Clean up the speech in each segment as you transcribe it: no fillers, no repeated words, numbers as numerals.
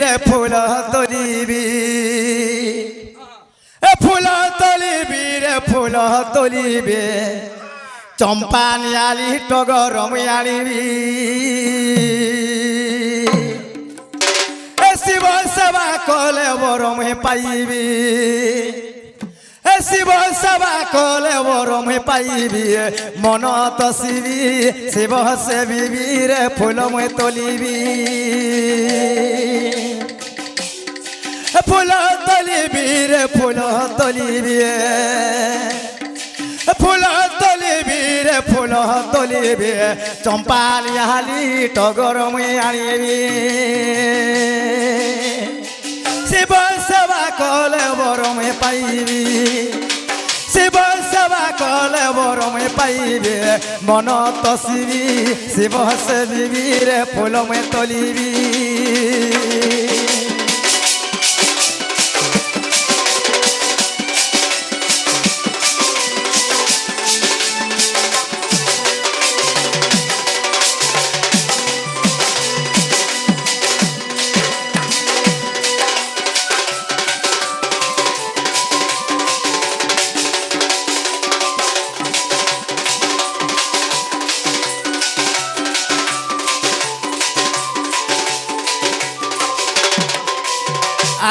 রে ফুল তোলিবি ফুল তোলিবি রে ফুল তোলিবে চম্পা নিয়ালি টগর আনিবি শিব সেবা কলে বরমে পাইবি শিব সেবা কলে বরমে পাইবি মন তসিবি শিব সেবিবি রে ফুল মই তোলিবি ফুল তোলিবি রে ফুল তোলিবি ফুল তোলিবি রে ফুল তোলিবি চম্পা নিয়ালি টগর মই আনিবি শিব সেবা কলে বরমে পাইবি শিব সেবা কলে বরমে পাইবি মন তসিবি শিব সেবিবি রে ফুল মই তোলিবি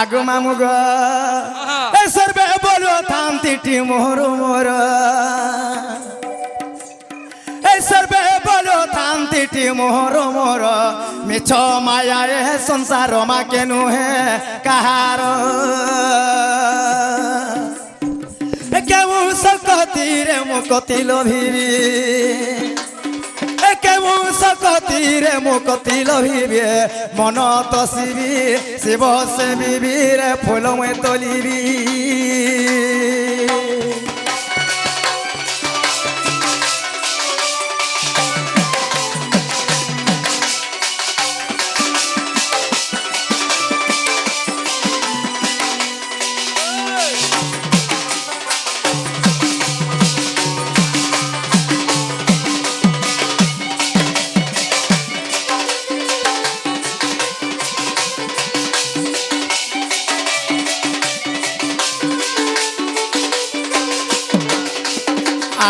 আগু মামু গো সর্বে বলো থামতিটি মোর মোর সর্বে বলো থামতিটি মোর মোর মিছ মায়া সংসার মা কেনু হে কাহার কেউ সকতি রে মুকতি লোভিবি কেমু সকতি রে মুকতি লোভিবি মন তসিবি শিব সেবিবি রে ফুল মই তোলিবি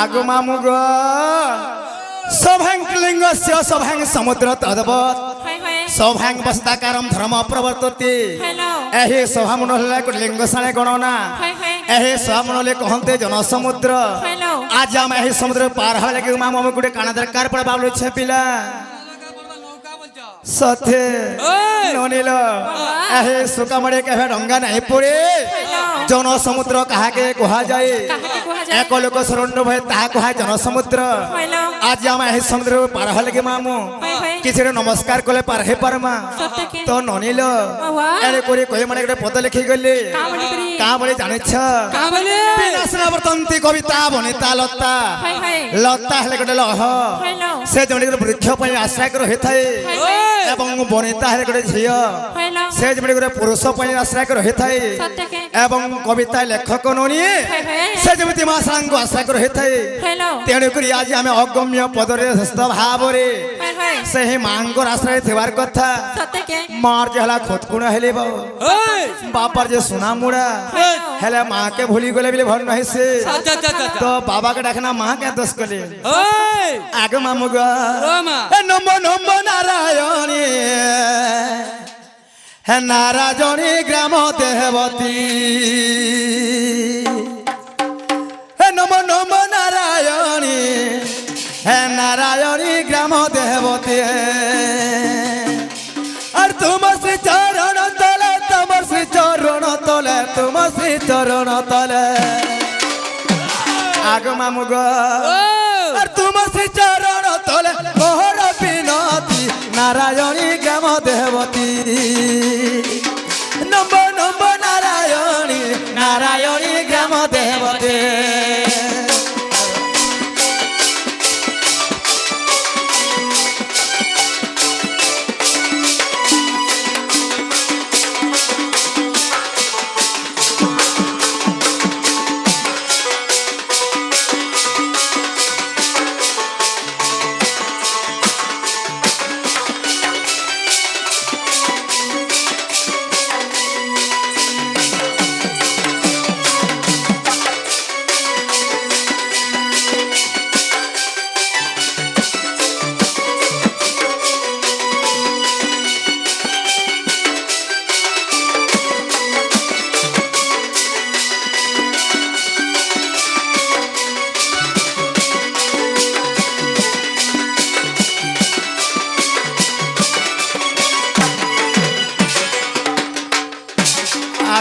আগু মামু গো সভাং লিঙ্গস্য সভাং সমুদ্র তদ্বৎ সভাং বস্তাকারম ধর্ম প্রবর্ততে এহে সভামন হলে লিঙ্গ সানে গণনা এহে সভামনলে কহন্তে জনসমুদ্র আজ আমি এহে সমুদ্র পার হওয়া লাগে মামু আমি গোটে কানা দরকার পড়ে বাবলু ছেপিলা সথে ননিল এহে সুকামড়ে কেবে ডঙ্গা নাই পড়ে জনসমুদ্র কাহাকে কুহা যায় এক লোক শরণ্য ভয় তাহা কুহা জনসমুদ্র আজ আমি এই সমুদ্র পার হলে কি মামু কিছু নমস্কার কলে পার হে পারমা তো ননিল এরে করে কই মানে একটা পদ লিখি গলি কা বলে জানিছ বিনাশনা বর্তন্তি কবিতা বনিতা লতা লতা হলে গোটে লহ সে জনে বৃক্ষ পাই আশ্রয় করে হেথাই এবং বনিতা হলে গোটে ঝিও সে জনে গোটে পুরুষ পাই আশ্রয় করে হেথাই এবং কবিতা লেখক ননি সে যেମିତି মা ସାଙ୍ଗକୁ ଆଶା କରି ହୋଇଥାଏ ତେଣୁକରି ଆଜି ଆମେ ଅଗମ୍ୟ ପଦରେ ସୁସ୍ଥ ଭାବରେ ସେହି ମାଙ୍କର ଆଶ୍ରୟ ଥିବାର କଥା ମାର ଯେ ହେଲା ଖୋଦକୁଣ ହେଲେ ବାପାର ଯେ ସୁନା ମୁଡ଼ା ହେଲେ ମାକେ ଭୁଲି ଗଲେ ବୋଲି ଭଲ ନାହିଁ ସେ ତ ବାବାକେ ଡାକନା ମା କେ ଦୋଷ କଲେ ଆଗ ମାମୁ ଗ ନମ ନମ ନାରାୟଣୀ হে নারাজনী গ্রাম দেবতী হে নম নম নারায়ণী হে নারায়ণী গ্রাম দেবতী আর তোমার শ্রী চরণ তলে তোমার শ্রী চরণ তলে তোমার শ্রী চরণ তলে আগ মামু গ আর তোমার শ্রী চরণ তলে মোহর বিনতি নারায়ণী গ্রাম দেবতী নম নম নারায়ণী নারায়ণী গ্রাম দেবতী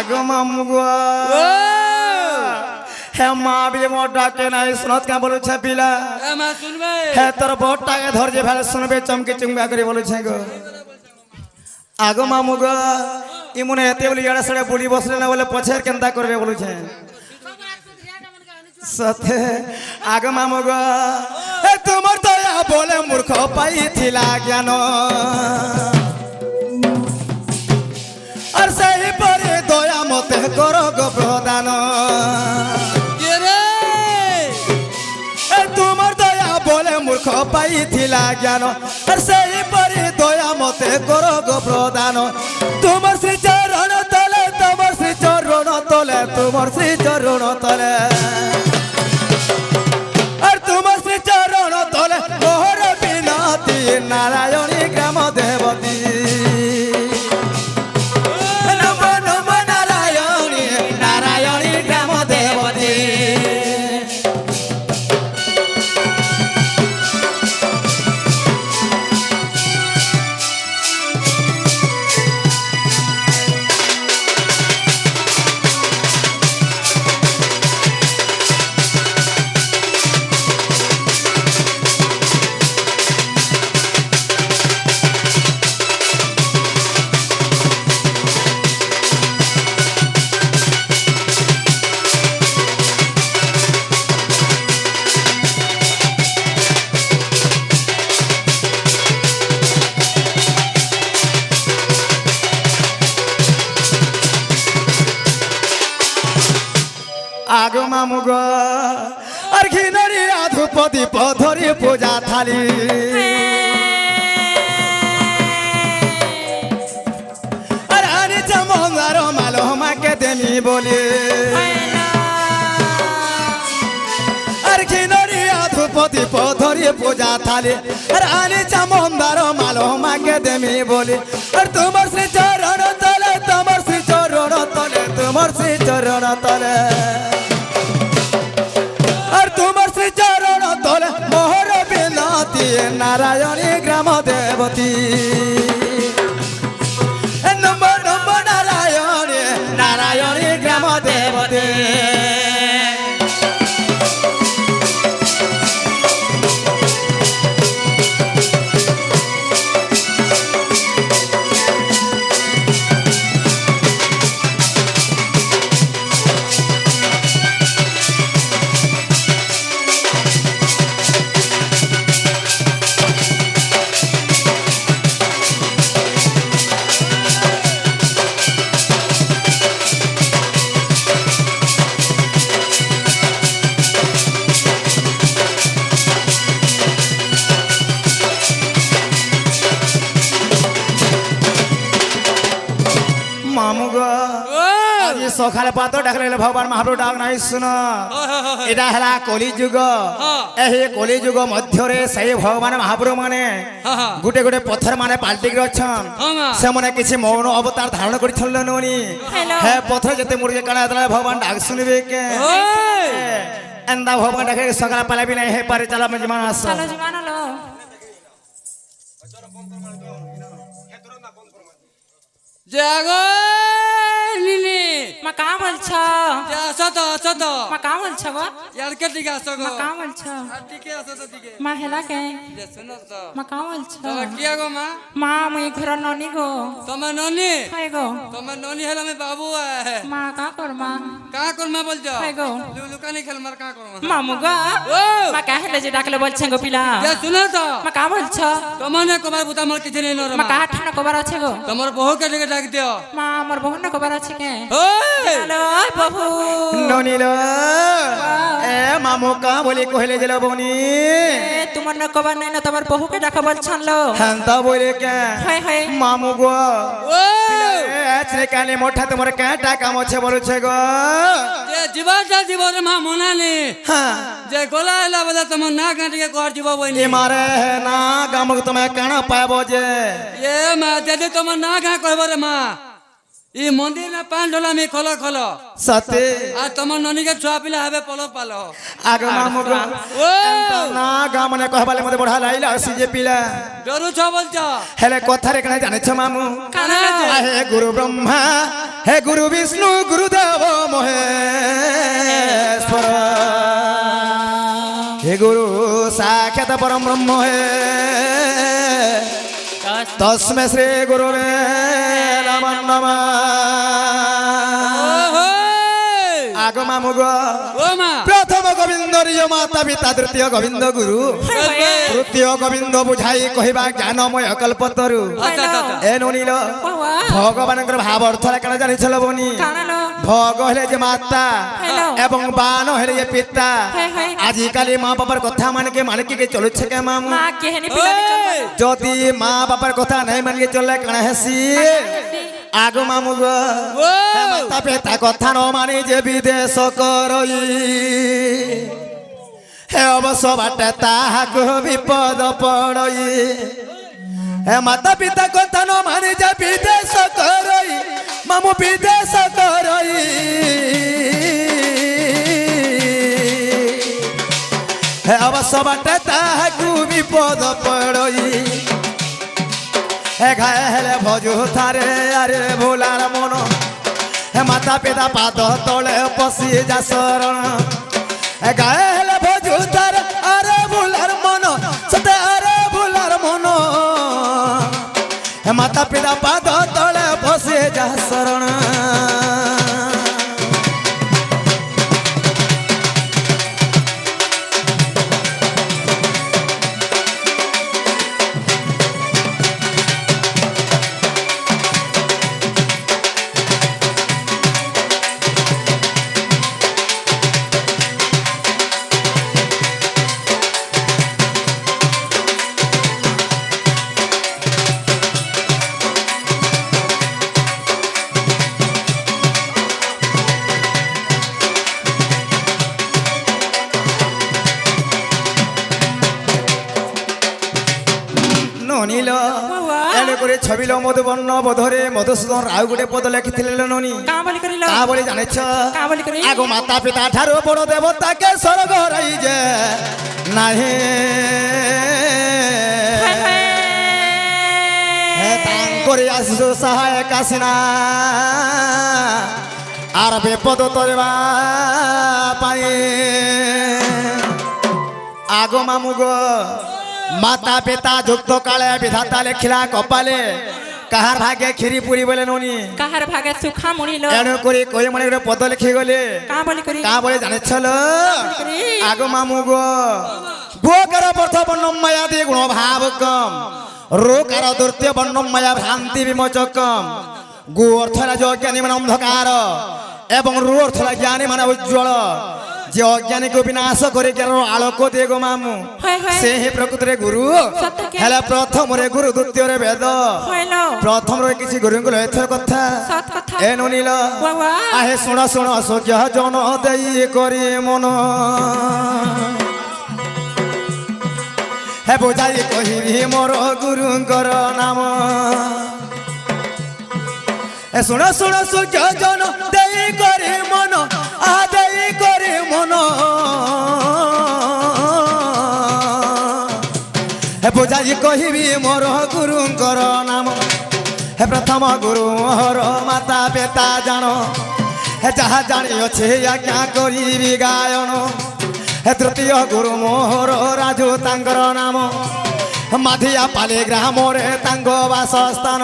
আগো মামু গো হে মা বিলে মোর ডাকে নাই শুনত কা বলছে পিলা এ মা শুনবে হে তোর বড়টাকে ধরছে ফেলে শুনবে চমকে চুমকা করে বলছে গো আগো মামু গো ইমনে এতে বলি এড়া সড়ে বুড়ি বসলে না বলে পছের কেনতা করবে বলছে সতে আগো মামু গো এ তোমার দয়া বলে মূর্খ পাইছিলা জ্ঞান আর সেই পরে দয়া মতে করো গো প্রদান তোমার দয়া বলে মূর্খ পাইছিলা জ্ঞান আর সেই পরে দয়া মতে করো গো প্রদান তোমার শ্রী চরণ তলে তোমার শ্রী চরণ তলে তোমার শ্রী চরণ তলে আর তোমার শ্রী চরণ তলে মোহর বিনতি নারায়ণী গ্রাম দেবতী নম নম নারায়ণী নারায়ণী গ্রাম দেবতী আগো মামু গো আর ঘিনারি আধুপতি পধরি পূজা থালি আর আনি চমঙ্গার মালো মাকে দেমি বলি আর ঘিনারি আধুপতি পধরি পূজা থালি আর আনি চমঙ্গার মালো মাকে দেমি বলি আর তোমার শ্রী চরণ তলে তোমার শ্রী চরণ তলে তোমার শ্রী চরণ তলে আর তোমার শ্রী চরণ তলে মোহর বিনতি নারায়ণী গ্রাম দেবতী নম নম নারায়ণী নারায়ণী গ্রাম দেবতী মামু গো আজ সকালে পাত ডাকলে ভগবান মহাপ্রভু ডাক নাই শুন এটা হেলা কলি যুগ এই কলি যুগ মধ্যরে সেই ভগবান মহাপ্রভু মানে গোটে গোটে পথর মানে পাল্টি অছন সেমনে কিছু মৌন অবতার ধারণ করিছিল ননি হে পথর যেতে মুরগে কানা ভগবান ডাক শুনিবে কে এন্দা ভগবান ডাকে সকালে পালাবি নাই হে পারে চালা মজমান আস চলো জীবন হলো জাগো লিলি মা কা বলছ যা আসতো আসতো মা কা বলছ গো ইয়ার কে দিকে আসো গো মা কা বলছ আর দিকে আসতো দিকে মা হেলা কে যে শুনো তো মা কা বলছ তোমার কিয়া গো মা মা মুই ঘর ননি গো তোমার ননি হাই গো তোমার ননি হলো আমি বাবু মা কা কর মা কা করমা বলছো হাই গো লুকানি খেল মার কা করমা মামু গো ও মা কা হেলে যে ডাকলে বলছ গো পিলা যে শুনো তো মা কা বলছ তোমার না কবার বুতা মার কিছু নেই নরমা মা কা ঠানা কবার আছে গো তোমার বহু কে দিকে ডাক দিও মা আমার বহু না কবার আছে কে ওই হ্যালো বহু ননিল এ মামু কা বলি কহিলে গেল বনি এ তোমার না কবার নাই না তোমার বহুকে ডাকা বলছানলো হ্যান্তা বলে কে হাই হাই মামু গো ও আজরে কানে মোটা তোমার কাটা কাম আছে বলছে গো যে জীবনটা জীবনে মা মনানি হ্যাঁ যে গোলা এলা বলে তোমার না কাটিকে কর জীব বইনি এ মারে না গামক তুমি কেন পাবো যে এ মা যদি তোমার না ঘা কইব রে মা ଇ ମନ୍ଦିର ନା ପାନ୍ ଢୋଲାମି ଖୋଲ ଖୋଲ ସତେ আর তোমার ননিকে ছুয়া পিলা হবে পল পাল আগ মামু গো ও না গা মানে কহবালে মতে বড়া লাইলা সিজে পিলা ডরুছ বলছ হেলে কথারে কেন জানিছ মামু কানা হে গুরু ব্রহ্মা হে গুরু বিষ্ণু গুরুদেব মহেশ্বর হে গুরু সাক্ষাৎ পরম ব্রহ্ম হে তস্মে শ্রী গুরুরে নমঃ নমঃ আগ মামু গো ও মা প্রথম গোবিন্দ রিয় মাতা পিতা তৃতীয় গোবিন্দ গুরু তৃতীয় গোবিন্দ বুঝাই কহিবা জ্ঞানময় কল্পতরু এ ননিল ভগবানଙ୍କର ভাব অর্থ কেন জানিছিল বনি ভগ হলে যে মাতা এবং বান হলে যে পিতা আজিকালি মা বাবার কথা মানকে চলুছে কে মামু যদি মা বাবার কথা নাই মানকে চললে কেন হেসি আগ মামু গো মাতা পিতা কথা ন মানি যে বিদেশ করই হে অবশ্য বাটে তাহাকু বিপদ পড়ই হে মাতা পিতা কথা ন মানি যে বিদেশ করই মামু বিদেশ করই হে অবশ্য বাটে তাহাকু বিপদ পড়ই হে ঘায়ে হেলে ভজু থারে আরে ভোলার মন হে মাতা পিতা পাদ তলে পশি যা শরণ হে গায়ে হেলে ভজু থারে আরে ভোলার মন সতে আরে ভোলার মন হে মাতা পিতা পাদ তলে পশি যা শরণ ননিল এনে করে ছবিল মধুবর্ণ বোধরে মধুসূদন রাও গোটে পদ লেখিଥିଲେ ননি কা বলি জানিছ আগ মাতা পিতা ঠারু বড় দেবতাকে স্বর্গ রাই যে নাহি হে তাঙ্করি আসিসু সহায় কাসিনা আর বিপদ তরিবা পাই আগ মামু গো মাতা পিতা যুক্ত কালে বিধাতা লেখিলা কপালে কাহার ভাগে ক্ষীরি পুরি বলে ননি কাহার ভাগে সুখা মুড়িল এনে করি কই মনে করে পদ লিখি গলে কা বলে জানিছল আগ মামু গো গোকার প্রথ বর্ণম মায়া দি গুণ ভাব কম রোকার দ্বিতীয় বর্ণম মায়া ভ্রান্তি বিমোচকম গো অর্থ রাজ জ্ঞানী মানে অন্ধকার এবং রু অর্থ জ্ঞানী মানে উজ্জ্বল যে অজ্ঞানীকে বিনাশ করে জ্ঞানর আলোক দিয়ে গো মামু সে হি প্রকৃতিরে গুরু হেলে প্রথমরে গুরু দ্বিতীয়রে বেদ প্রথমরে কিছু গুরুঙ্গুল এথর কথা এ ননিল আহে শুণ শুণ সজ্ঞ জন দেই করি মন হে বুঝাই কহিবি মোর গুরুঙ্কর নাম এ শুণ শুণ সজ্ঞ জন দেই করি মন আদেই করি মন হে বুঝাই কহিবি মোর গুরুঙ্কর নাম হে প্রথম গুরু মোহর মাতা পিতা জাণ হে যাহা জানিଅছে আজ্ঞা করিবি গায়ন হে তৃতীয় গুরু মোহর রাজু তাঙ্কর নাম মাধিয়া পালি গ্রামরে তাঙ্ক বাসস্থান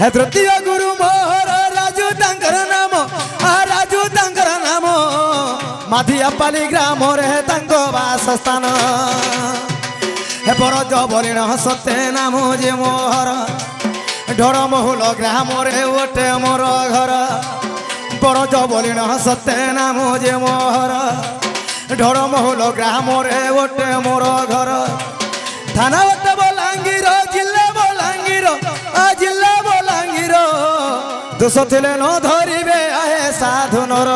হে তৃতীয় গুরু মোহর রাজু তাঙ্কর নাম রাজু তাঙ্কর নাম মাধিয়া পালি গ্রামরে তাঙ্ক বাসস্থান হে বরজ বলিণ সত্যে নাম যে মোহর ঢোর মহুল গ্রামরে ওটে মোর ঘর বরজ বলিণ সত্যে নাম যে মোহর ঢোর মহুল গ্রামরে ওটে মোর ঘর থানা ওটে বলাঙ্গীর জিল্লা বলাঙ্গীর জিল্লা বলাঙ্গীর দোষ থিলে ন ধরিবে আহে সাধু নর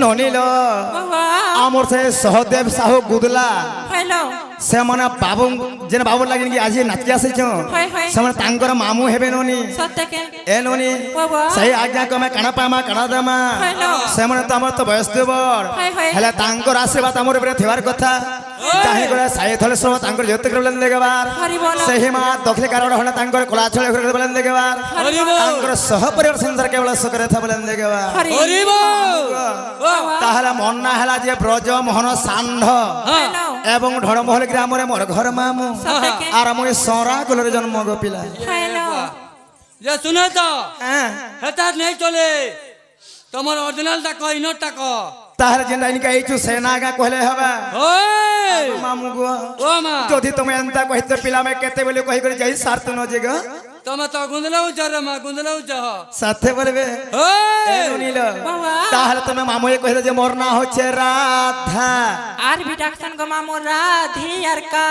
ননিল বাবা আমার সে সহদেব সাহু গুদলা হ্যালো ସେମାନେ ବାବୁ ଯେନ୍ ବାବୁ ଲାଗି କି ଆଜି ନାଚି ଆସିଛ হয় হয় ସେମାନେ ତାଙ୍କର ମାମୁଁ ହେବେ ନନି সত্যকে ଏ ନନି বাবা ସେଇ ଆଜ୍ଞା କମେ କାଣା ପାମା କାଣା ଦେମା হ্যালো ସେମାନେ ତ ଆମର ତ ବୟସ ଦେବର হয় হয় ହେଲେ ତାଙ୍କର ଆଶୀର୍ବାଦ ଆମର ଉପରେ ଥିବାର କଥା କାହିଁ করে ସାଇ ଥଳେ ସହ ତାଙ୍କର ଜ୍ୟୋତି করে বলেন দেখবার হরি বল ସେହି ମା ଦକ୍ଷିଣ କାରଣ ହଣ ତାଙ୍କର କଳା ଛଳ করে বলেন দেখবার হরি বল ତାଙ୍କର ସହ ପରିବାର ସଂସାର କେବଳ ସୁଖରେ ଥା বলেন দেখবার হরি হরি বল ତାହେଲେ ମନା ହେଲା ଯେ ବ୍ରଜ ମୋହନ ଷାଣ୍ଢ হ্যালো এবং ঢড়মহল গ্রামরে মোর ঘর মামু সত্যকে আর মুই সরা কুলরে জন্ম গো পিলা হ্যালো যে শুনে তো হ্যাঁ হেতা নেই চলে তোমার অরিজিনাল টাক ইনর টাক তাহলে যেটা ইনকা এইছু সেনাগা কহলে হবে ওই মামু গো ও মা যদি তুমি এন্তা কহিত পিলা মে কেতে বলে কহি করে যাই সার্থ ন যে গো তুমি তো গুন্দলা উচ্চ রে মা গুন্দলা উচ্চ সাথে বলবে ওই নীল বাবা তাহলে তুমি মামু কহিলে যে মোর না হচ্ছে রাধা আর ভি ডাকছেন গো মামু রাধি আর কা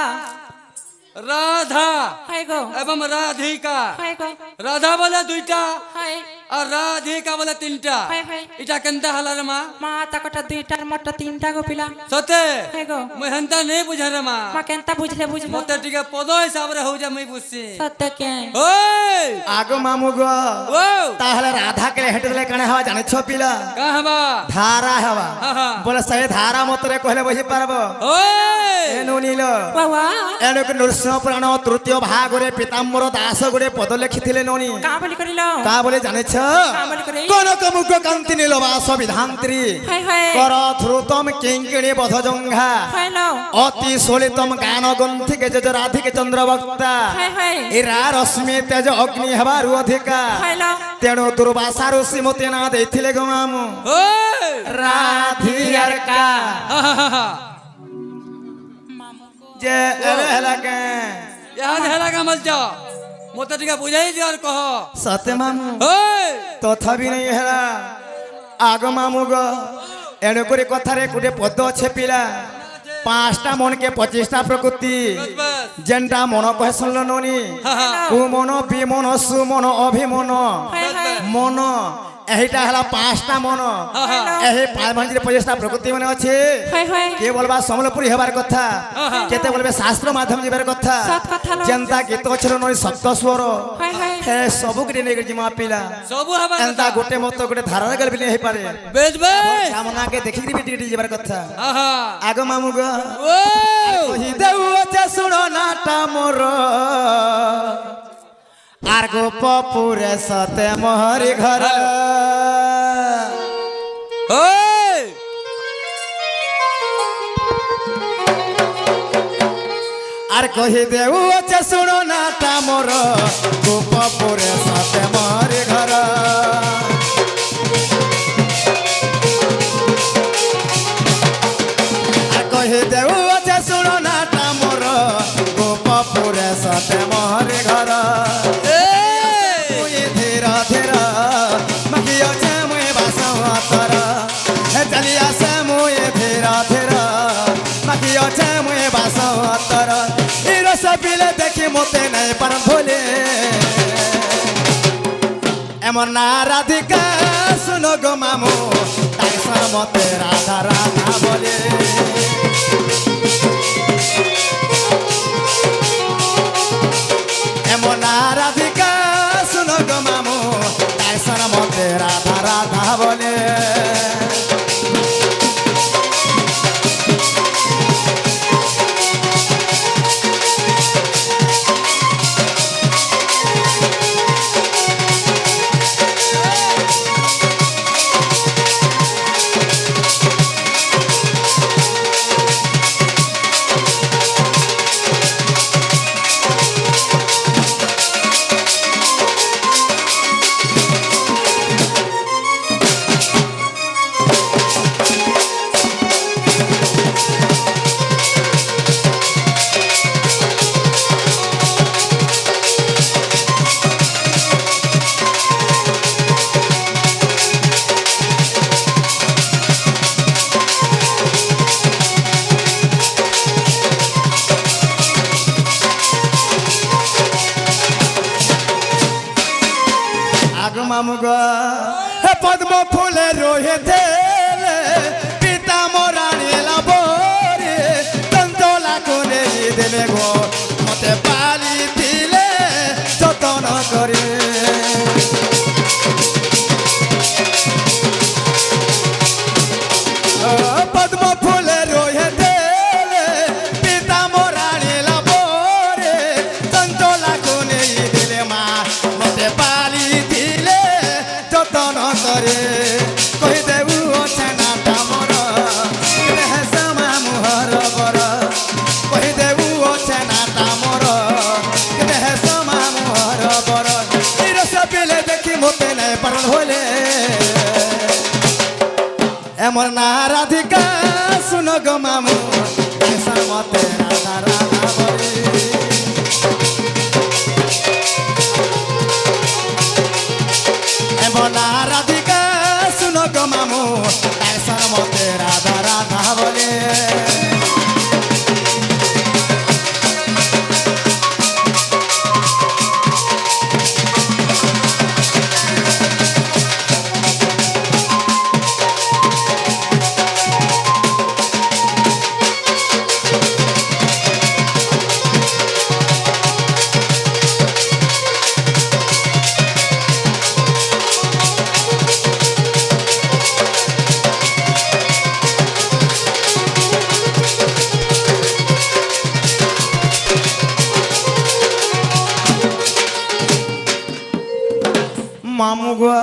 রাধা হয় গো এবং রাধিকা হয় গো রাধা বলে দুইটা হয় আর রাধিকা বলে তিনটা হয় হয় এটা কেনটা হলা রে মা মা তাকটা দুইটার মোটা তিনটা গো পিলা সতে হয় গো মুই হেনতা নেই বুঝা রে মা মা কেনতা বুঝলে বুঝবো মতে টিকে পদ হিসাবে হউ যা মুই বুঝছি সত্যকে ওই আগো মামু গো ও তাহলে রাধা কে হেটে দিলে কানে হওয়া জানিছ পিলা কা হবা ধারা হওয়া হা হা বলে সেই ধারা মতরে কহলে বুঝি পারবো ওই এনু নীল বাবা এনক নৃସିଂହ পুরাণ তৃতীয় ভাগরে পিতাম্বর দাস গোটে পদ লেখিଥିଲେ ননি কা বলি করিল কা বলে জানিছ কা বলি করি কনক মুখ কান্তি নীলবাস বিধান্ত্রী হয় হয় কর ধ্রুতম কিঙ্কিণী বধ জঙ্ঘা হ্যালো অতি সলিতম গান গন্থিকে যজ রাধিকে চন্দ্রবক্তা হয় হয় এরা রশ্মি তেজ অগ্নি হেবারু অধিকা হ্যালো তেণু দুর্বাসা ঋষি মতে না ଦେଇଥିଲେ গো মামু ওই রাধিয়ার কা হা হা হা যে এবে হেলা কে ইয়ার হেলা কামল যা মতে টিকে বুঝাই দিয়ার কহ সতে মামু ওই তথাপি নেই হেলা আগ মামু গো এণু করে কথারে গোটে পদ আছে পিলা 5টা মনকে 25টা প্রকৃতি বস বস যেনটা মন কহে শুনল ননি হা হা কুমন বিমন সুমন অভিমন হয় হয় মন এইটা হলা 5টা মন হা হা এই 25টা প্রকৃতি মানে আছে হয় হয় কে বলবা সমলপুরি হেবার কথা কেতে বলবে শাস্ত্র মাধ্যম যাবার কথা সত কথা লো যেনটা গীত ছিল নই সপ্ত স্বর হয় হয় হে সবু গরে নেই জিমা পিলা সবু হবা এনতা গোটে মত গোটে ধারা গল বিলে হে পারে বেশ বেশ সামনাকে দেখি দিবি টিটি যাবার কথা হা হা আগ মামু গো ও কহি দেউ আছে শুনো নাটা মোর আর গোপপুরে সতে মোহরি ঘর ওই আর কহি দেউ আছে শুনো নাটা মোর গোপপুরে সতে মোহরি ঘর আর কহি দেউ আছে শুনো নাটা মোর গোপপুরে সতে মোহরি ঘর মুই ধীর ধীর মকি আছে মুই বাসবতর হে চলি আসে মুই ধীর ধীর মকি আছে মুই বাসবতর এই রস পিলে দেখি মতে নাই পার ভুলে এমন না রাধিকা শুনো গো মামু তাই মতে রাধা রাধা বলে এমন না রাধিকা শুনো গো মামু তাই মতে রাধা রাধা বলে আগ মামু গো হে পদ্ম ফুলে রোহে দেলে দেবে গো মতে পালি দিলে যতন করে পদ্ম ফুলে রয়ে দেলে পিতা মোরাড়িল পরে চঞ্চলা কোনে দিলে মা মতে পালি দিলে যতন করে কই দেবু অছেনা তামর সমা মুহর বর কই দেবু অছেনা তামর সমা মুহর বর রস পেলে দেখি মতে নাই পারল হলে এমন না রাধিকা শুনো গো মামু মতে রাধা রাধা বলে এমন না রাধিকা শুনো গো মামু মতে রাধা রাধা বলে मामू गो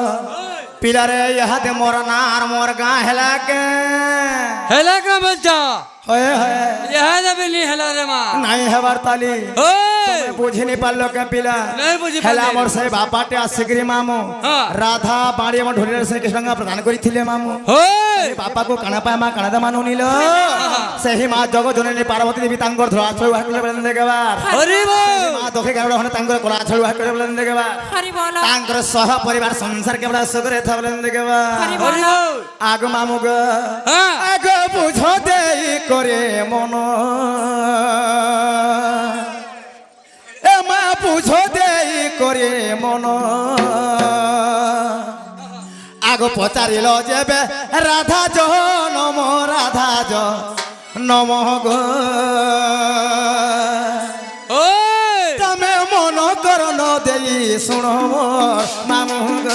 पिलारे यहादे मोर नार मोर गाँ हेला के হেলা কামাল যা होए होए ইহা যাবে নি হেলা রে মা नहीं है वार्ताली ওই बुझी नहीं पालो के पिला नहीं बुझी हेला पाले। मोर से बापाटे आसिग्री मामू हाँ। राधा बाड़ी मोर ढोली से कृष्ण प्रदान करी थिले मामू ওই बापा को काना पाए मां काना मानु नीलो सही मां जग जननी पार्वती देवी तांगर धरा छळ हाकले बलन देगबार হরি বল मां दोखे गावड़ हने तांगर कोला छळ हाकले बलन देगबार हरि बोल तांगर सह परिवार संसार के बड़ा सुगरे था बलन देगबार हरि হরি बोल বল आगो मामू ग হ্যাঁ आगो बुझो देई करे मन ए मा बुझो देई करे मन आगो पचारिल जेबे राधा जो नम राधा जो नम गो ওই तमे मन कर न देई सुन मामू ग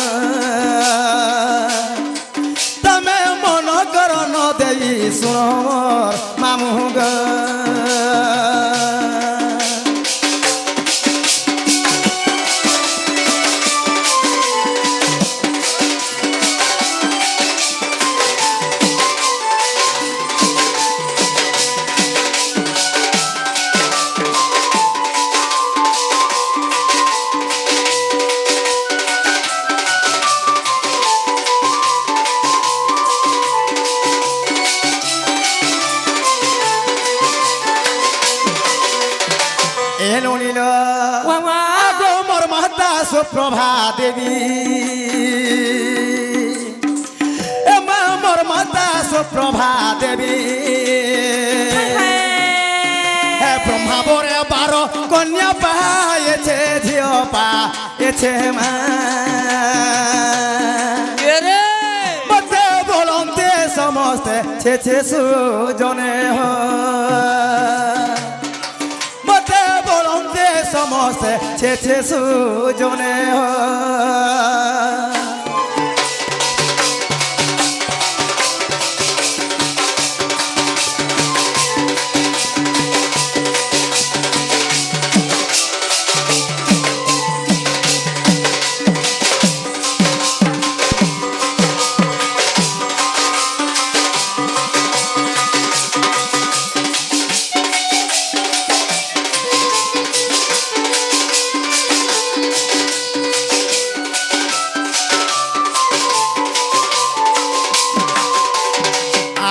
तमे मन कर न देई सुन मामू ग एलो नील वावा आगो मोर माता सुप्रभा देवी ए मा मोर माता सुप्रभा देवी हे ब्रह्मा बोरे बारो कन्या पाएছে ঝিও পাएছে মা রে মতে বলন্তে সমস্তে ছে সুজনে হ মতে বলন্তে সমস্তে ছে সুজনে হ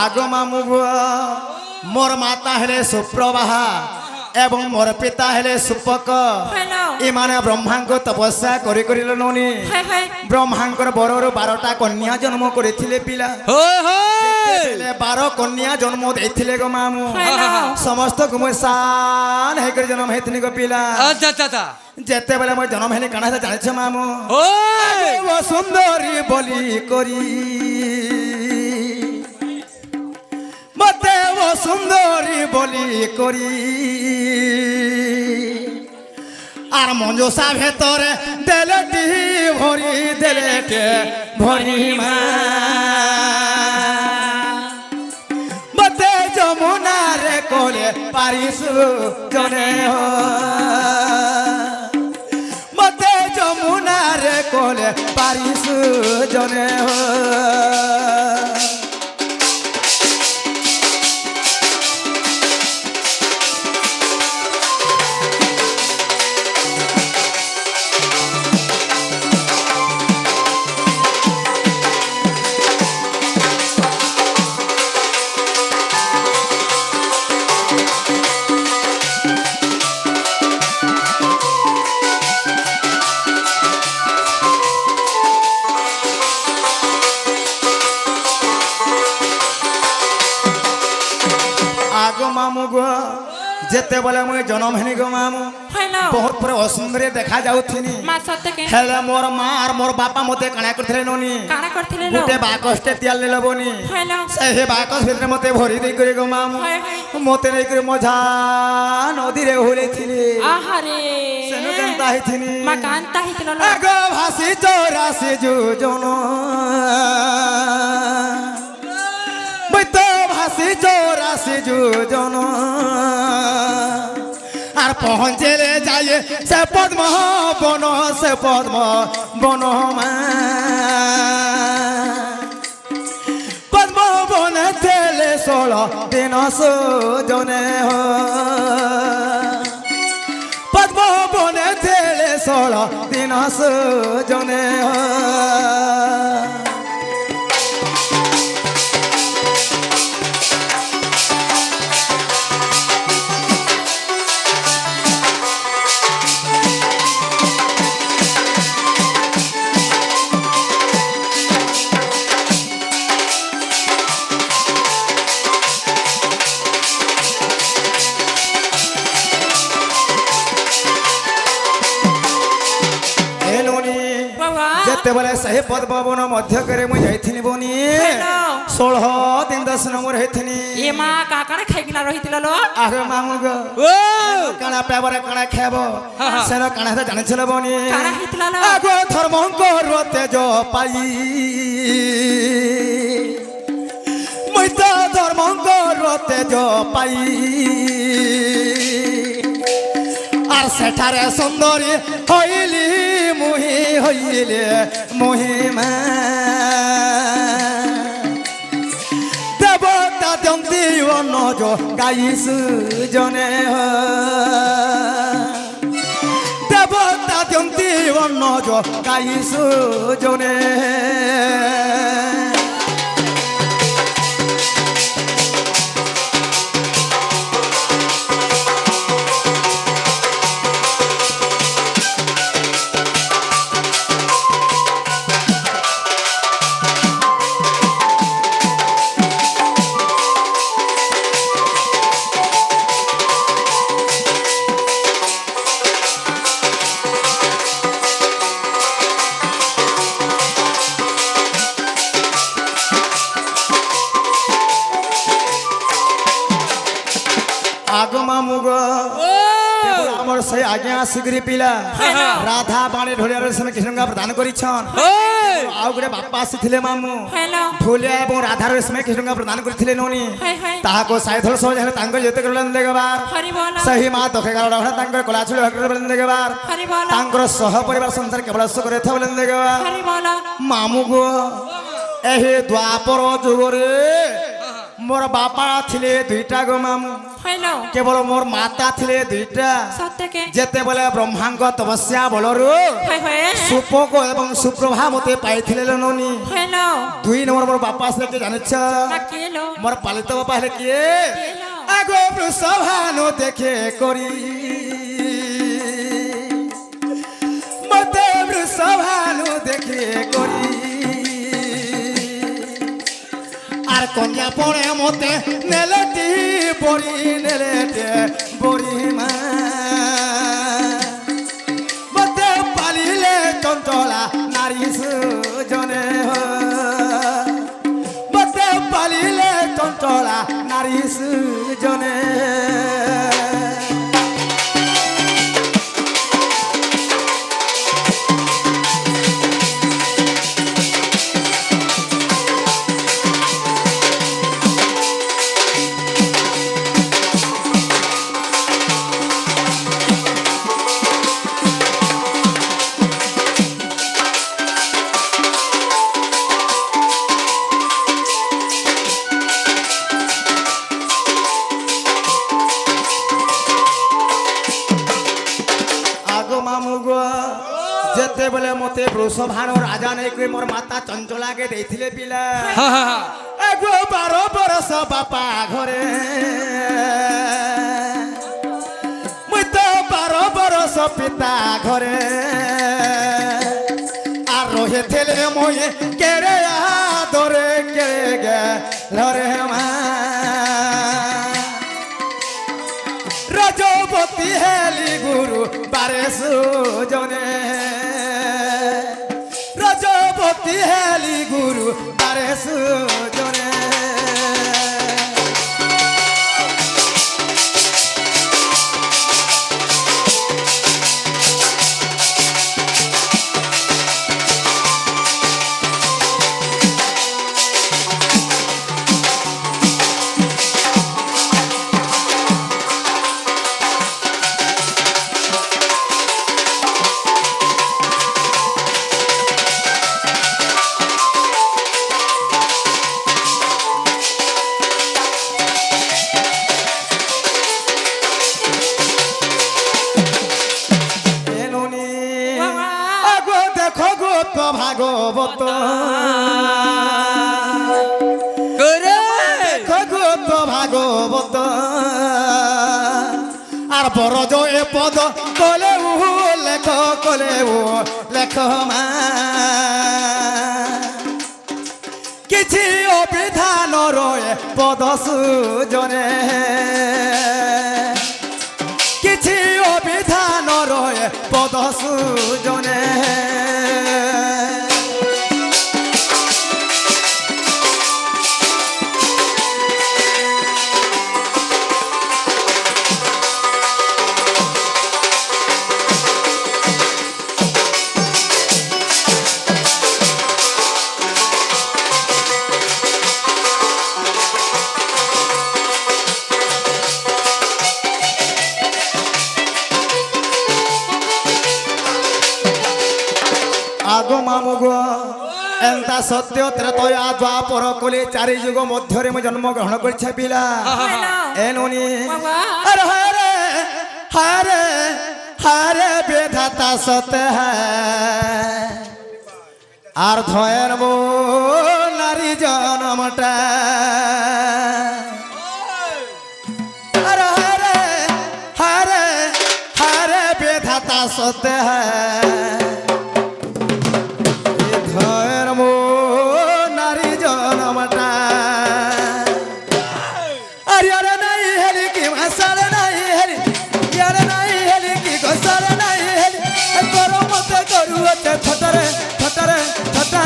आगो मामू बुआ मोर माता हेले सुप्रभा एवं मोर पिता हेले सुपक हेलो इमाने ब्रह्मांको तपस्या करी करिल नोनी हाय हाय ब्रह्मांकर बररु 12टा कन्या जन्म करिथिले पिला ওই হই हेले 12 कन्या जन्म देथिले गो मामू हेलो समस्त गुमसान हे कर जन्म हेतनी गो पिला আচ্ছা আচ্ছা আচ্ছা जेते बेले मोर जन्म हेले काना जाने मामू ওই वो सुंदरी बोली करी मते দেব সুন্দরী বলি করি আর মঞ্জুষা ভেতরে দেলেটি ভরি দেলেটে ভরি মা মতে যমুনারে কোলে পারিসু জনে মতে যমুনারে কোলে পারিসু জনে আগো মামু গো যেতেবেলে মুই জনম হেনি গো মামু হইলো বহুত পরে অসুন্দরী দেখা যাউথিনি মা সত্যকে হেলে মোর মা আর মোর বাপা মতে কাଣା করଥିଲେ ননি কাଣା করଥିଲେ লো গোটে বাকসটে তিয়াল লে লবনি হইলো সেই বাকস ভিতরে মতে ভরি দেই করে গো মামু হয় হয় মতে নেই করে মঝা নদীরে হইলেছিলি আহারে সেনু কেনতা হইছিনি মা কান্তা হইছিল লো আগো ভাসি চৌরাশি যোজন বৈতো ভাসি চৌরাশি যোজন আর পৌঁছেলে যাই সে পদ্ম বন সে পদ্ম বন পদ্ম বন থেলে 16 দিন সুজনে পদ্ম বনে থেলে 16 দিন সুজনে যেতেবেলে সেই পদ্মবন মধ্য করে মুই যাইছিনি বনি 16 দিন 10 নম্বর হইছিনি এ মা কাকারে খাইকিনা রহিছিল লো আরে মামু গো ও কানা পেবরে কানা খাব সেন কানা তো জানিছিল বনি কানা হইছিল লো আগো ধর্মঙ্কর তেজ পাই মুই তো ধর্মঙ্কর তেজ পাই আর সেঠারে সুন্দরী হইলি মুহি হইলে মহিমা দেবতা জন্তি অনজ গাইছু জনে দেবতা জন্তি অনজ গাইছু জনে আগো মামু গো আমার সেই আজ্ঞা শিগরি পিলা রাধা বাণী ঢোলিয়ার সঙ্গে কৃষ্ণঙ্গা প্রদান করিছন আউ গোটে বাপা আসিଥିଲେ মামু হ্যালো ঢোলিয়া এবং রাধার সঙ্গে কৃষ্ণঙ্গা প্রদান করিଥିଲେ ননি হাই হাই তাহাকে সাইধল সহজ হেলে তাঙ্ক যেতে করলেন দেখবার হরি বল ସେହି ମା ଦକ୍ଷିଣ ଡହଣା ତାଙ୍କର କଳାଛୁଳି ହକିରେ ବୋଲେ ଦେଖବାର ହରି ବଲ ତାଙ୍କର ସହ ପରିବାର ସଂସାର କେବଳ ସୁଖ କରିଥା ବୋଲେ ଦେଖବା ହରି ବଲ ମାମୁ ଗୋ ଏହି ଦ୍ୱାପର ଯୁଗରେ ମୋର ବାପା ଥିଲେ ଦୁଇଟା ଗো ମାମୁ হ্যালো କେବଳ ମୋର ମାତା ଥିଲେ ଦୁଇଟା সত্যকে ଯେତେବେଳେ ବ୍ରହ୍ମାଙ୍କ ତପସ୍ୟା ବଳରୁ হাই হাই ସୁପୋକ ଏବଂ ସୁପ୍ରଭା ମତେ ପାଇଥିଲେ ନନି হ্যালো 2 ନମ୍ବର ମୋର ବାପା ଆସିଲେ କିଏ ଜାଣିଛ কেলো ମୋର ପାଳିତ ବାପା ହେଲେ କିଏ কেলো আগ বৃষভানু দেখে করি মতে বৃষভানু দেখে করি আর কন্যা পড়ে মতে নেলেটি বড়ি নেলেটে বড়ি মা মতে পালিলে চঞ্চলা নারী সুজনে মতে পালিলে চঞ্চলা নারী মতে বৃষভান রাজা নেই মোর মাতা চঞ্চলাকে ଦେଇଥିଲେ পিলা হা হা হা এগো 12 বরষ বাপা ঘরে মুই তো 12 বরষ পিতা ঘরে আর রহেছিলে মই কেড়ে আদরে কেড়ে গেলরে মা রজবতী হেলি গুরু বারে সুজনে রজবতী হেলি গুরু বারে সুজনে আগো দেখো গো তো ভাগবত করে দেখো গো তো ভাগবত আর বরজ এ পদ কলে লেখ কলে লেখ মা কিছু অবিধান রয়ে পদ সুজনে কিছু অবিধান রয়ে পদ সুজনে আগো মামুগো এন্তা সত্য ত্রেতয়া দ্বাপর কলি চারি যুগ মধ্যরে মু জন্মগ্রহণ করছে পিলা এনুনি আরে হারে হারে হারে বেধাতা সত আর ধয়ের মো নারী জনমটা আরে হারে হারে হারে বেধাতা সত ধয়ের মো নারী জনমটা আরে আরে নাই হেলি কি মাসালে নাই হেলি ইয়ারে নাই হেলি কি গোসালে নাই হেলি করো মতে করুতে ছতরে ছতরে ছতা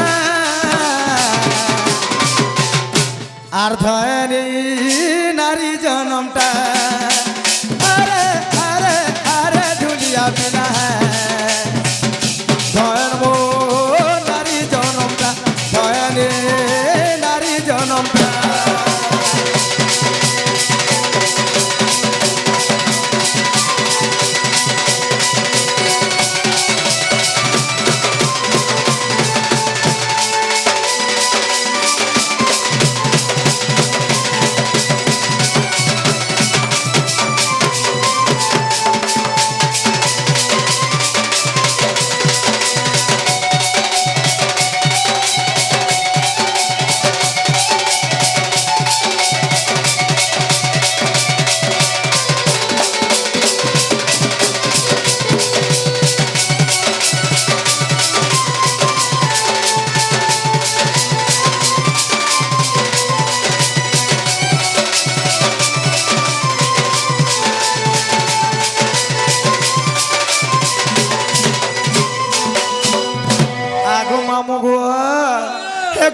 আর ধয়েরি নারী জনমটা আরে আরে আরে ঢুলিয়া বিনা ধয়ের মো নারী জনমটা ধয়েরি নারী জনমটা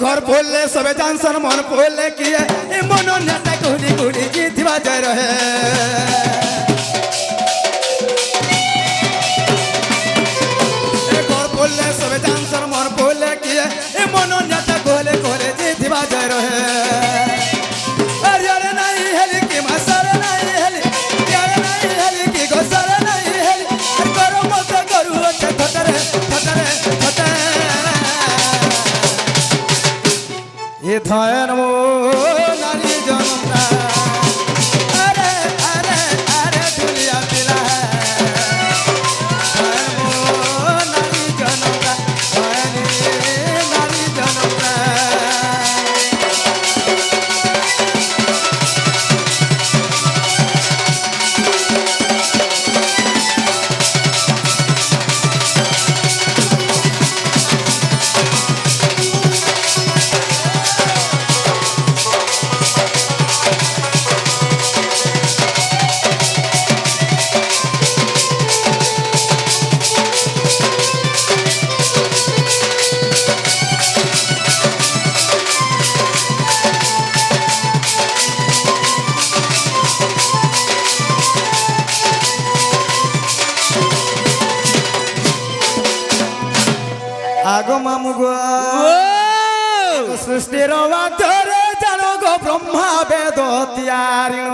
घर बोले सबे जानसन मन बोले किए ए मन नेता गुली गुली जीतवा जाय रहे ए घर बोले सबे जानसन मन बोले किए ए मन नेता गोले गोले जीतवा जाय रहे अरे अरे नहीं हेली की मसाले नहीं हेली यारे नहीं हेली की गोसाले नहीं हेली करो मत करू ठटरे ठटरे ठटरे ये धयन मो नारी जनता अरे अरे अरे दुनिया पिला धयन मो नारी जनता ମାମୁଁ ସୃଷ୍ଟିର ବାଧ୍ୟରେ ଜାଣ ଗୋ ବ୍ରହ୍ମା ବେଦ ତିଆରିଣ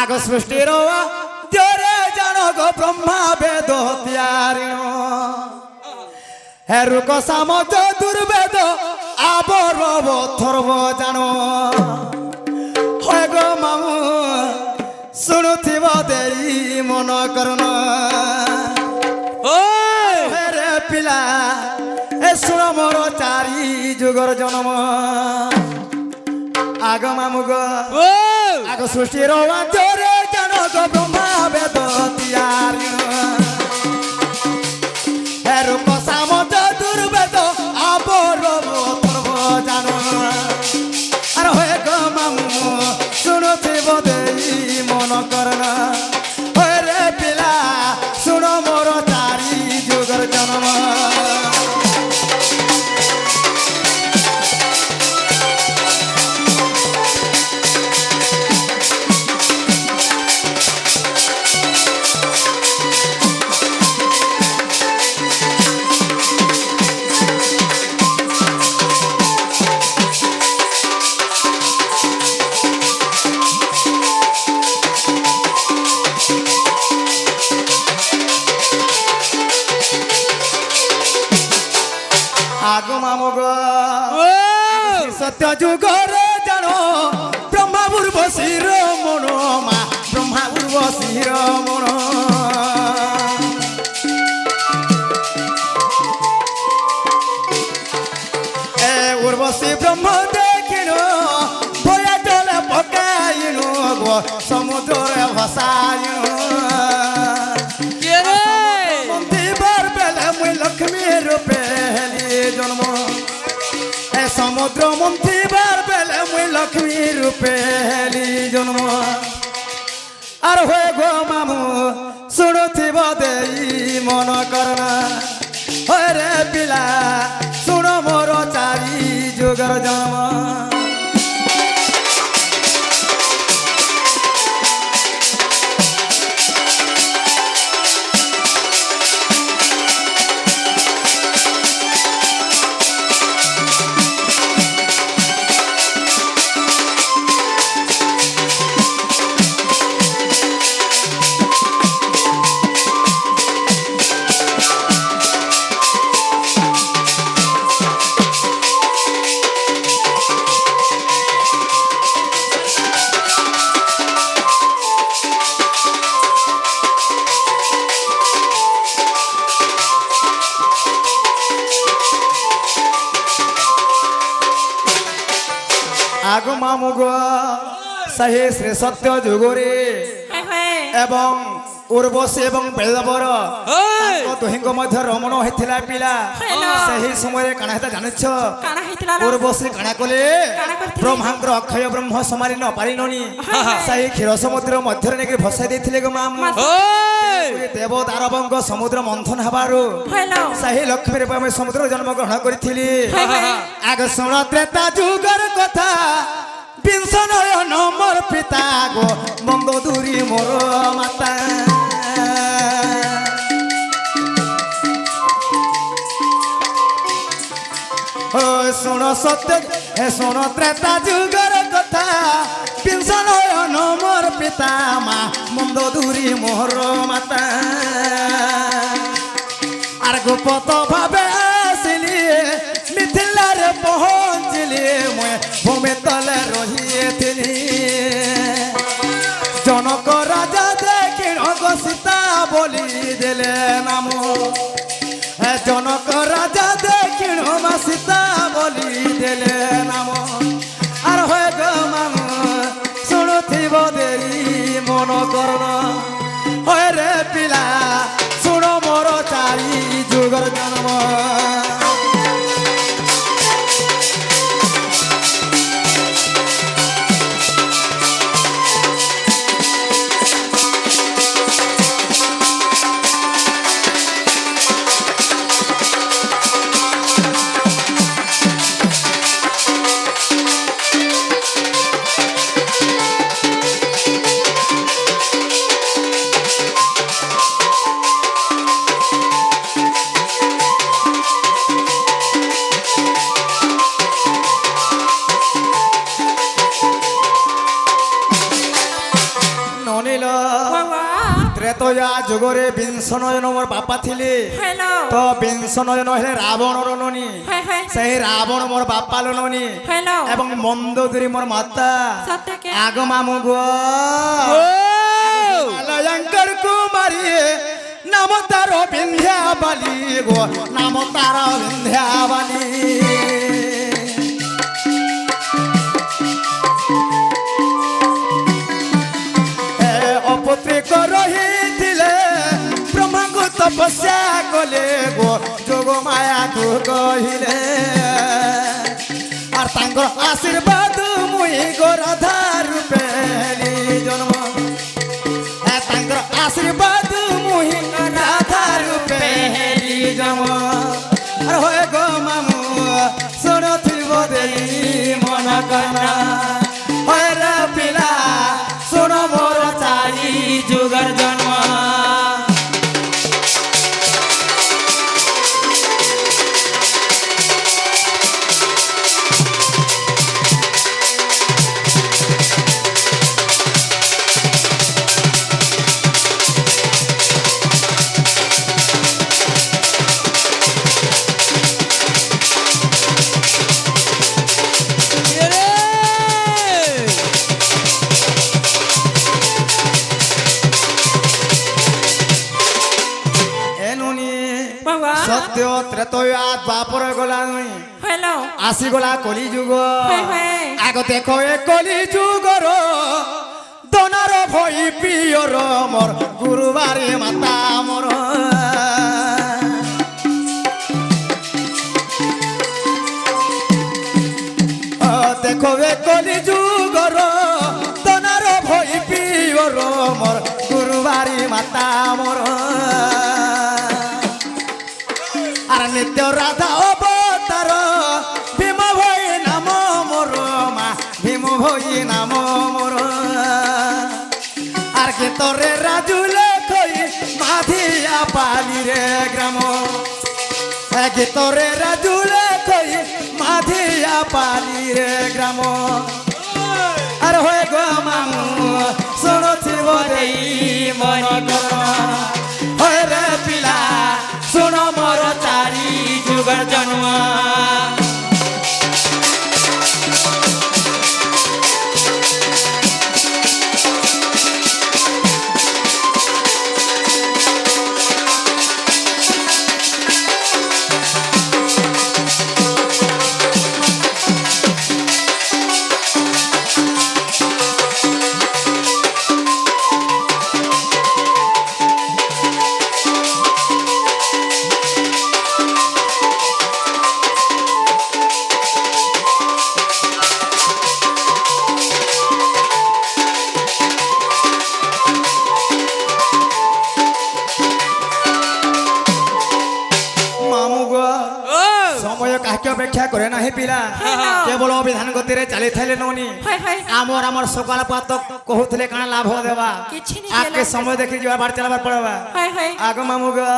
ଆଗ ସୃଷ୍ଟିର ବାଧ୍ୟରେ ଜାଣ ଗୋ ବ୍ରହ୍ମା ବେଦ ତିଆରିଣ হে রুক সাম চতুর্বেদ আবরব থর্ব জাণ হয় গো মামু শুণুথিব দেই মন করণ হে রে পিলা এ শুণ মোর চারি যুগর জন্ম আগ মামু গো আগ সৃষ্টির বাধ্যরে জাণ গো ব্রহ্মা বেদ তিয়ারি হে রূপ সাম চতুর্বেদ আবরব থর্ব জাণ আর হয়ে গো মামু শুণুথিব দেই মন করণ হয় রে পিলা শুণ মোর চারি যুগর জন্ম আগো মামু গো সত্য যুগরে জাণ ব্রহ্মা উর্বশীর মন মা ব্রহ্মা উর্বশীর মন এ উর্বশী ব্রহ্ম দেখিন ভয়া জলে পকাইন গো সমুদ্রে ভাসাইন মন্দির বেলে মুই লক্ষ্মী রূপে জন্ম এ সমুদ্র মন্থিবার বেলে মুই লক্ষ্মী রূপে হেলি জন্ম আর হয়ে গো মামু শুণুথিব দেই মন করনা হয় রে পিলা শুণ মোর চারি যুগর জন্ম আগো মামু গো সেই শ্রী সত্য যুগরে এবং উর্বশী এবং বেদবর দুহিঙ্ক মধ্য রমণ হয়েছিল পিলা সেই সময় কাଣା হেতা জানিছ উর্বশী কাଣା কলে ব্রহ্মাঙ্কর অক্ষয় ব্রহ্ম সমারি ন পারিনি সেই ক্ষীর সমুদ্র মধ্যে নাকি ভসাই দিয়েছিলে গো মামু দেব দানবঙ্গ সমুদ্র মন্থন হবারু সেই লক্ষ্মী রূপে আমি সমুদ্র জন্মগ্রহণ করেছিলি আগ শুণ ত্রেতা যুগর কথা বিংশ নয়ন মোর পিতা গো মঙ্গ দূরি মোর মাতা ও শুণ সত্য হে শুণ ত্রেতা যুগর কথা বিংশ নয়ন মোর পিতা মা মন্দ দূরি মোর মাতা আর গোপত ভাবে আসিলি মিথিলারে পৌঁছিলি মই ভূমি তলে রহিয়েছিলি জনক রাজা দেখিন গো সীতা বলি দিলে নাম হে জনক রাজা দেখিন মা সীতা বলি দিলে নাম আর হয়ে গো মামু শুণুথিব দেরি মন করণ হয় রে পিলা শুণ মোর চারি যুগর জন্ম ত্রেতয়া যুগরে বিংশ নয়ন মোর বাপা থিলে হ্যালো তো বিংশ নয়ন হেলে রাবণর ননি হাই হাই সেই রাবণ মোর বাপা ননি হ্যালো এবং মন্দোদরি মোর মাতা সত্যকে আগ মামু গো লয়ঙ্কর কুমারী নাম তার বিন্ধ্যা বালি গো নাম তার বিন্ধ্যা বালি অপত্রিক রহিলে ব্রহ্মাঙ্গ তপস্যা কলে গো যোগ মায়া তু কহিলে আর তাঙ্কর আশীর্বাদ মুই গো রাধা রূপে জন্ম তাঙ্কর আশীর্বাদ মুই রাধা রূপে জন্ম আর হয় গো মামু শুনথিব দেই মন কর্ণা হয় রে পিলা শুন মোর চারি যুগর জন্ম বাবা সত্য ত্রেতয়া দ্বাপর গলা নই হ্যালো আসিগলা কলি যুগ হাই হাই আগ দেখো এ কলি যুগর দনার ভই পিয়র মোর গুরুবারে মাতা মোর দেখো এ কলি যুগর দনার ভই পিয়র মোর গুরুবারে মাতা মোর আর নিত্য রাধা অবতার ভীম ভই নাম মোর মা ভীম ভই নাম মোর আর গীতরে রাজুলে কই মাধিয়া পালি রে গ্রাম গীতরে রাজুলে কই মাধিয়া পালি রে গ্রাম আর হয়ে গো মামু শুনথিব দেই মন কর হয় রে পিলা শুন মোর চারি যুগর জন্ম কাকে অপেক্ষা করে না হে পিলা কেবল বিধান গতিরে চালি থাইলে ননি আমার আমার সকাল পাত কহুতলে কানা লাভ দেবা আগে সময় দেখি যাবা বার চালাবার পড়বা আগ মামুগা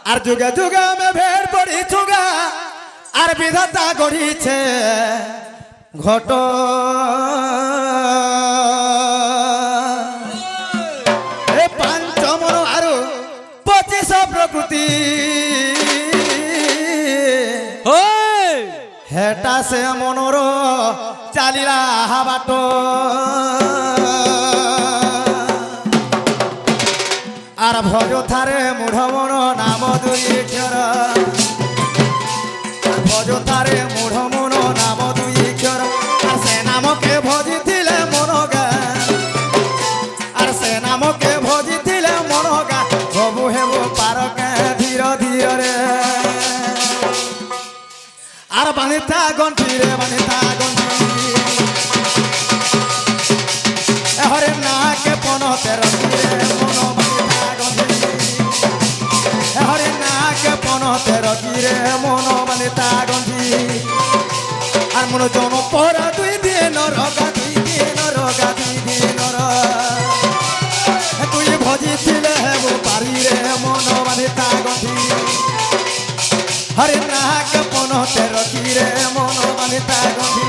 আর যুগে যুগে মে ভেড় পড়ি ছুগা আর বিধাতা গড়িছে ঘট এ পাঞ্চমন আর 25 প্রকৃতি হেটা সে মনোর চালিলা বাট আর ভজ থারে মূঢ় মন নাম দুই অক্ষর ভজ থারে মূঢ় মন নাম দুই অক্ষর আর সে নামকে ভজিলে মন গা আর সে নামকে ভজিলে মন গা হবু হেব পারকে ধীর ধীরে আর বানিতা গন্ঠি রে বানিতা গন্ঠি হরে নাকে পনতে রকি রে মন বানিতা গন্ঠি হরে নাকে পনতে রকি রে মন বানিতা গন্ঠি আর মন জন পরা দুই দিন রগা দুই দিন রগা দুই দিন তুই ভজিলে হেব পারি রে মন বানিতা গন্ঠি হরে নাক পনতে রকি রে মন বানিতা গন্ঠি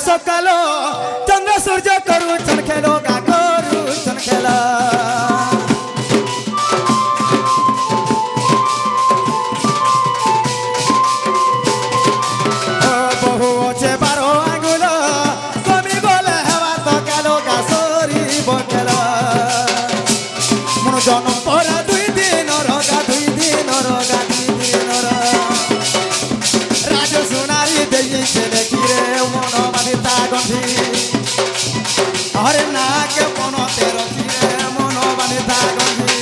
সকাল চন্দ্র সূর্য করুছন খেলো গা করুছন খেলা বহু আছে 12 আঙ্গুল কমি গলে হেবা তো গেল গা সরিব খেলা মন জনম পরা 2 দিন রগা 2 দিন রগা 2 দিন রাজ সোনারি দেই ছেলে কিরে মন বাঁধিতা গন্ধি হরে নাকে মনতে রখিরে মন বাঁধিতা গন্ধি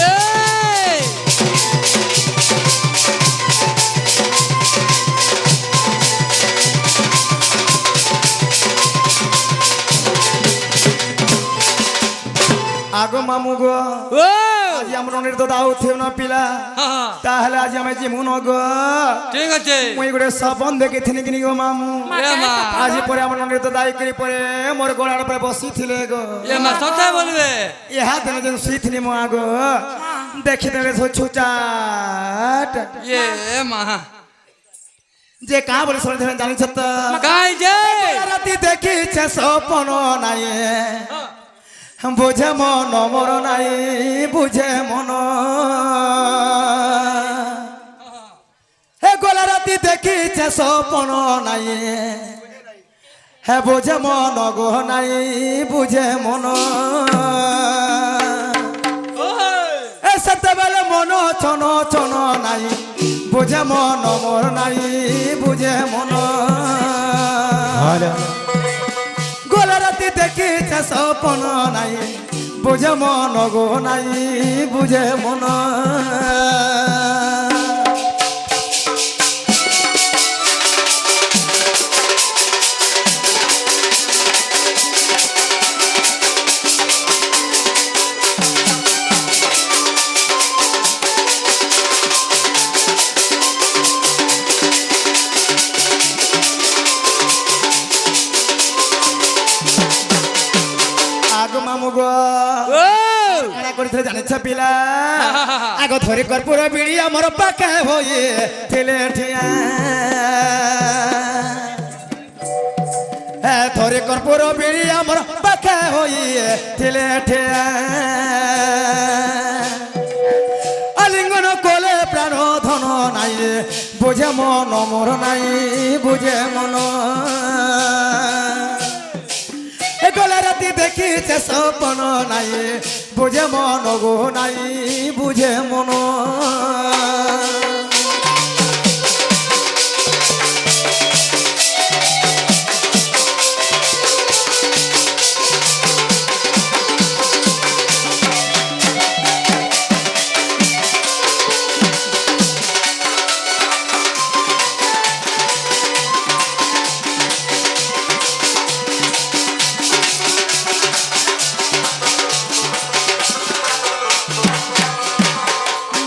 এই! আগো মামু গো ও! আজ আমরা তো দাও থেও না পিলা হ্যাঁ, হ্যাঁ, তাহলে আজ আমি জিমু ন গো ঠিক আছে মুই গোটে সপন দেখিথিনি কিনি গো মামু এ মা আজ পরে আমার তো দায়ী করি পরে মোর গোড়ার পরে বসিছিলে গো এ মা সত্যি বলবে ইহা দিন যেন শুইথিনি মো আগো দেখি দেবে ছুচাট এ মা যে কা বলে শুনে ধরে জানিছ তো কাই যে রাতি দেখিছে সপন নাই বুঝে মন মর নাই বুঝে মন হে গোলা রাতি দেখিছে সপন নাই হে বুঝে মন গো নাই বুঝে মন এ সেতেবেলে মন ছন ছন নাই বুঝে মন মোর নাই বুঝে মন গোলা রাতি দেখিছে সপন নাই বুঝে মন গো নাই বুঝে মন আগো মামু গো ও কাଣା করিଥିଲେ জানিছ পিলা আগ ধরি কর্পূর বিড়ি আমার পাখে হয়ে ଥିଲେ ঠিয়া হ্যাঁ ধরি কর্পূর বিড়ি আমার পাখে হয়ে ଥିଲେ ঠিয়া আলিঙ্গন কোলে প্রাণ ধন নাই বুঝে মন মোর নাই বুঝে মন গলা রাতি দেখিছে সপন নাই বুঝে মন গো নাই বুঝে মন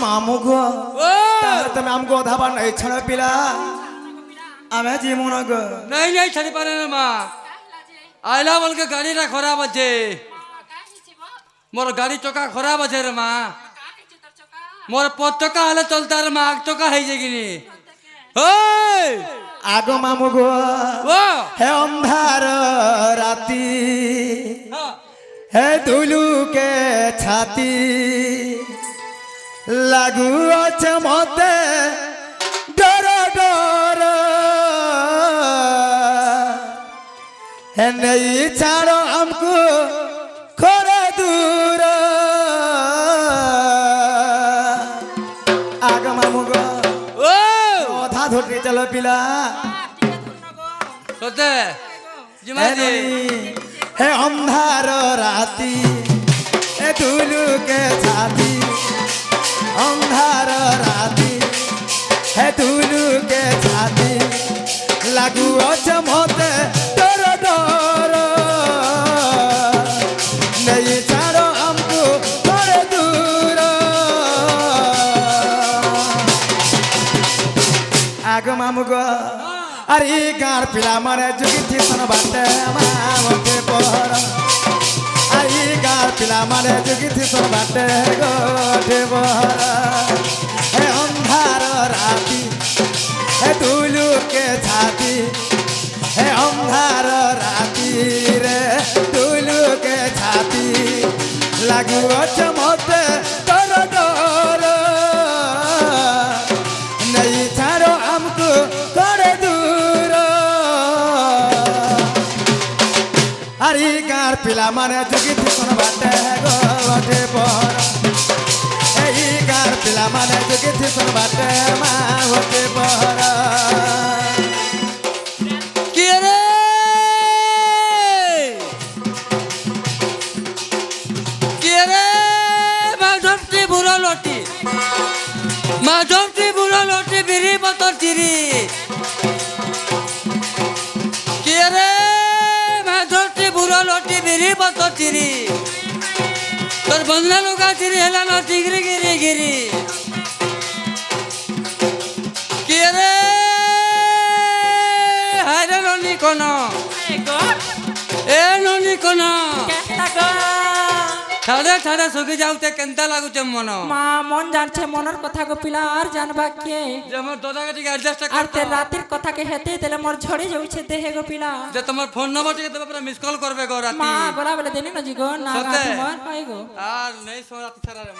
মামু গো ও তাহলে তুমি আমগো ধাবা নাই ছাড়া পিলা আমি জীবন গো नहीं नहीं छड़ी पारे ना माँ आइला बोल के गाड़ी ना खराब আছে मोर गाड़ी चौका खराब আছে रे माँ मोर पद चौका हले चलता रे माँ आग चौका है जेगिनी ओए আগো মামু গো ओ হে অন্ধার রাতি हाँ, হে দুলুকে ছাতি লাগু আছে মতে ডর ডর হে নেই ছাড়ো আমকো খরে দূর আগ মামু গো ओ কথা ধরে চলো পিলা सोते जिमा হে जी ননি, হে অন্ধার রাতি হে দুলুকে ছাতি অন্ধার রাতি হে দুলুকে ছাতি লাগু আছে মতে ডর ডর নেই ছাড়ো আমকো আগ মামু গো আরে এই গাঁর পিলা মানে যুগিথি সন বাটে মামতে পহর আর এই গাঁর পিলা মানে যুগিথি সন বাটে গোটে পহর হে অন্ধার রাতি হে দুলুকে ছাতি হে অন্ধার রাতি রে দুলুকে ছাতি লাগুছ মতে তোর ডর নেই ছাড়ো আমকু করে দূর আরে গাঁর পিলা মানে যুগিথি কোন বাটে গোটে পহর এই গাঁর পিলা মানে যুগিথি কোন বাটে মা গোটে পহর কি রে কি রে মাধবটি বুড়ো লটি মাধবটি বুড়ো লটি বিড়ি বতর চিরি কি রে মাধবটি বুড়ো লটি বিড়ি বতর চিরি তোর বন্ধনা লুকা চিরি হেলা না টিগরি গিরি গিরি কি রে হায়রে ননি কোন এ ননি কোন ঠাড়ে ঠাড়ে সুখী যাওতে কেনতা লাগুছে মন মা মন জানছে মনের কথা গো পিলা আর জানবা কে যে মোর দাদাকে টিকে অ্যাডজাস্ট আর করতে তে রাতের কথাকে হেতে দিলে মোর ঝড়ে যাচ্ছে দেহে গো পিলা যে তোমার ফোন নম্বর টিকে দেবে পুরো মিস কল করবে গো রাতি মা বলা বলে দেনি না জি গো না সতে? তোমার পাই গো আর নেই সো রাতি ছাড়া রে